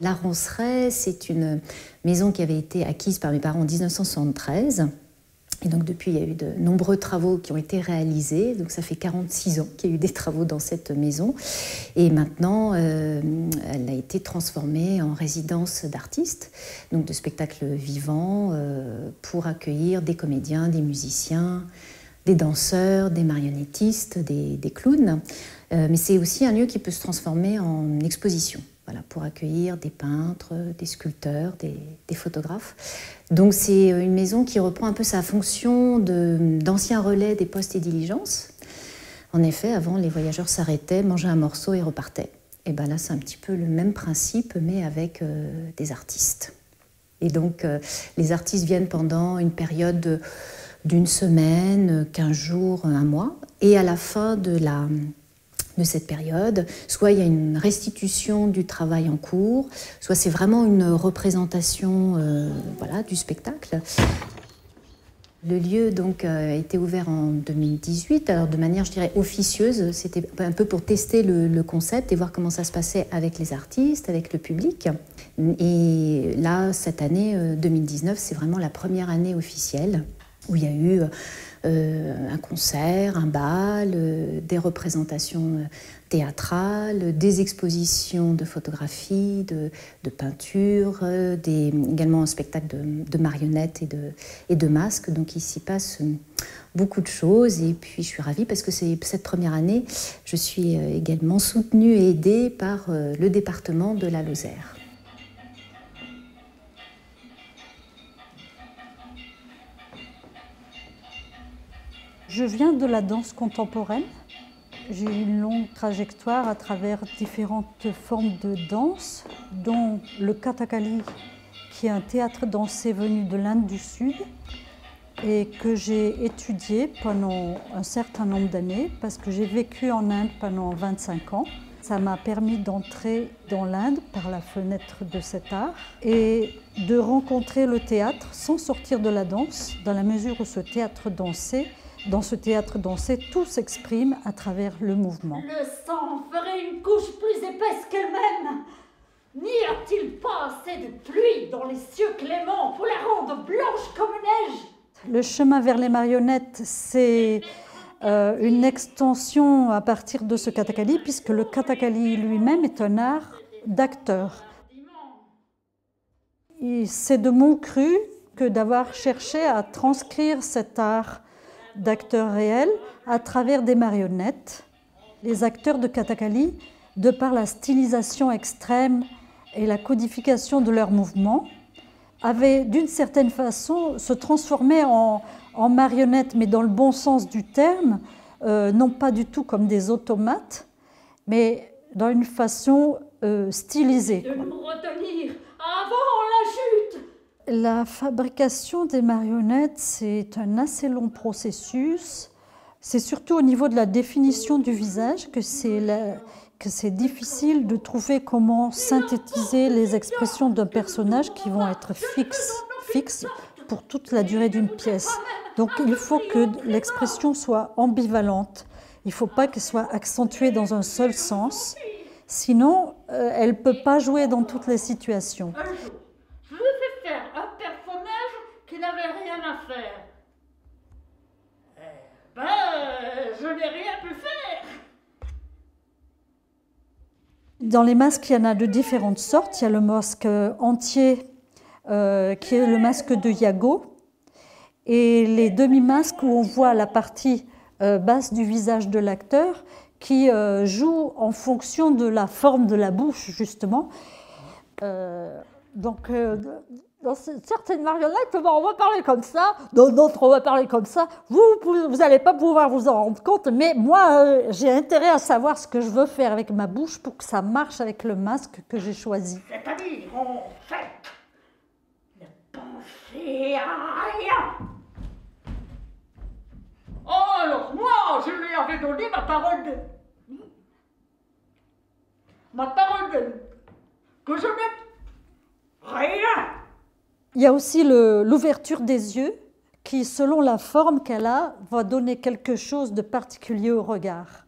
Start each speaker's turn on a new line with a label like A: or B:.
A: La Ronceraie, c'est une maison qui avait été acquise par mes parents en 1973. Et donc depuis, il y a eu de nombreux travaux qui ont été réalisés. Donc ça fait 46 ans qu'il y a eu des travaux dans cette maison. Et maintenant, elle a été transformée en résidence d'artistes, donc de spectacles vivants, pour accueillir des comédiens, des musiciens, des danseurs, des marionnettistes, des clowns. Mais c'est aussi un lieu qui peut se transformer en exposition. Voilà, pour accueillir des peintres, des sculpteurs, des photographes. Donc c'est une maison qui reprend un peu sa fonction d'ancien relais des postes et diligences. En effet, avant, les voyageurs s'arrêtaient, mangeaient un morceau et repartaient. Et bien là, c'est un petit peu le même principe, mais avec des artistes. Et donc, les artistes viennent pendant une période d'une semaine, 15 jours, un mois. Et à la fin de cette période, soit il y a une restitution du travail en cours, soit c'est vraiment une représentation voilà, du spectacle. Le lieu donc, a été ouvert en 2018, alors de manière, je dirais, officieuse. C'était un peu pour tester le concept et voir comment ça se passait avec les artistes, avec le public. Et là, cette année, 2019, c'est vraiment la première année officielle où il y a eu un concert, un bal, des représentations théâtrales, des expositions de photographie, de peinture, également un spectacle de marionnettes et de masques. Donc il s'y passe beaucoup de choses et puis je suis ravie parce que cette première année, je suis également soutenue et aidée par le département de la Lozère.
B: Je viens de la danse contemporaine. J'ai eu une longue trajectoire à travers différentes formes de danse, dont le Kathakali, qui est un théâtre dansé venu de l'Inde du Sud et que j'ai étudié pendant un certain nombre d'années parce que j'ai vécu en Inde pendant 25 ans. Ça m'a permis d'entrer dans l'Inde par la fenêtre de cet art et de rencontrer le théâtre sans sortir de la danse, dans la mesure où dans ce théâtre dansé, tout s'exprime à travers le mouvement.
C: Le sang ferait une couche plus épaisse qu'elle-même. N'y a-t-il pas assez de pluie dans les cieux cléments pour la rendre blanche comme neige?
B: Le chemin vers les marionnettes, c'est une extension à partir de ce Kathakali, puisque le Kathakali lui-même est un art d'acteur. C'est de mon cru que d'avoir cherché à transcrire cet art d'acteurs réels à travers des marionnettes. Les acteurs de Kathakali, de par la stylisation extrême et la codification de leurs mouvements, avaient d'une certaine façon se transformé en marionnettes, mais dans le bon sens du terme, non pas du tout comme des automates, mais dans une façon stylisée.
C: De nous retenir avant la chute.
B: La fabrication des marionnettes, c'est un assez long processus. C'est surtout au niveau de la définition du visage que c'est difficile de trouver comment synthétiser les expressions d'un personnage qui vont être fixes pour toute la durée d'une pièce. Donc il faut que l'expression soit ambivalente. Il ne faut pas qu'elle soit accentuée dans un seul sens. Sinon, elle ne peut pas jouer dans toutes les situations.
C: Je vous ai fait faire un personnage qui n'avait rien à faire. Je n'ai rien pu faire.
B: Dans les masques, il y en a de différentes sortes. Il y a le masque entier, qui est le masque de Yago, et les demi-masques où on voit la partie basse du visage de l'acteur qui joue en fonction de la forme de la bouche, justement. Dans certaines marionnettes, on va parler comme ça, dans d'autres, on va parler comme ça. Vous n'allez pas pouvoir vous en rendre compte, mais moi, j'ai intérêt à savoir ce que je veux faire avec ma bouche pour que ça marche avec le masque que j'ai choisi.
C: C'est-à-dire, en fait, ne pensez à rien. Oh, alors moi, je lui avais donné ma parole de... que je n'ai rien.
B: Il y a aussi l'ouverture des yeux qui, selon la forme qu'elle a, va donner quelque chose de particulier au regard.